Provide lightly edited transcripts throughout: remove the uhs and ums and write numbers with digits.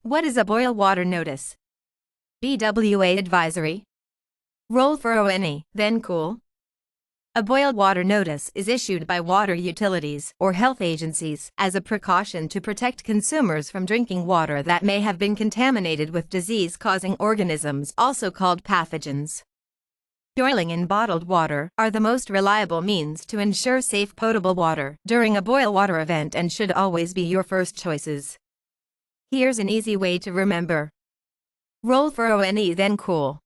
What is a boil water notice? BWA advisory. Roll for ONE, then cool. A boil water notice is issued by water utilities or health agencies as a precaution to protect consumers from drinking water that may have been contaminated with disease-causing organisms, also called pathogens. Boiling in bottled water are the most reliable means to ensure safe potable water during a boil water event and should always be your first choices. Here's an easy way to remember. Roll for ONE, then cool.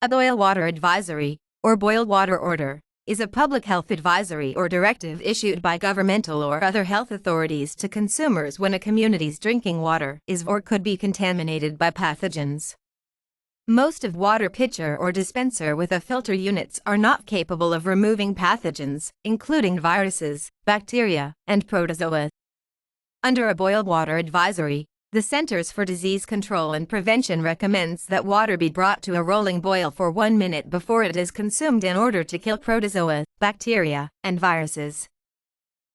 A boil water advisory, or boil water order, is a public health advisory or directive issued by governmental or other health authorities to consumers when a community's drinking water is or could be contaminated by pathogens. Most of water pitcher or dispenser with a filter units are not capable of removing pathogens, including viruses, bacteria, and protozoa. Under a boil water advisory, the Centers for Disease Control and Prevention recommends that water be brought to a rolling boil for 1 minute before it is consumed in order to kill protozoa, bacteria, and viruses.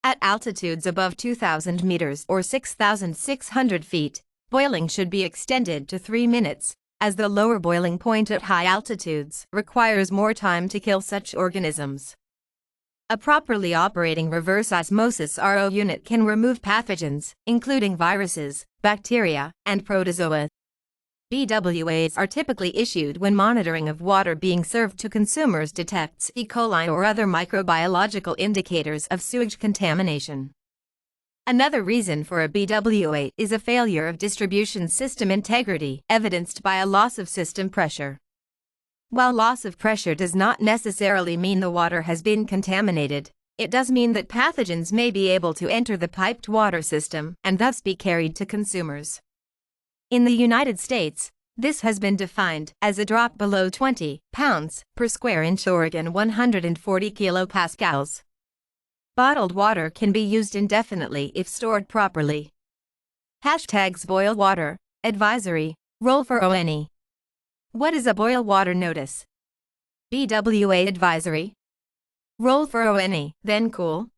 At altitudes above 2,000 meters or 6,600 feet, boiling should be extended to 3 minutes, as the lower boiling point at high altitudes requires more time to kill such organisms. A properly operating reverse osmosis RO unit can remove pathogens, including viruses, bacteria, and protozoa. BWAs are typically issued when monitoring of water being served to consumers detects E. coli or other microbiological indicators of sewage contamination. Another reason for a BWA is a failure of distribution system integrity, evidenced by a loss of system pressure. While loss of pressure does not necessarily mean the water has been contaminated, it does mean that pathogens may be able to enter the piped water system and thus be carried to consumers. In the United States, this has been defined as a drop below 20 pounds per square inch or 140 kilopascals. Bottled water can be used indefinitely if stored properly. Hashtags boil water, advisory, roll for ONE. What is a boil water notice? BWA advisory. Roll for ONE, then cool.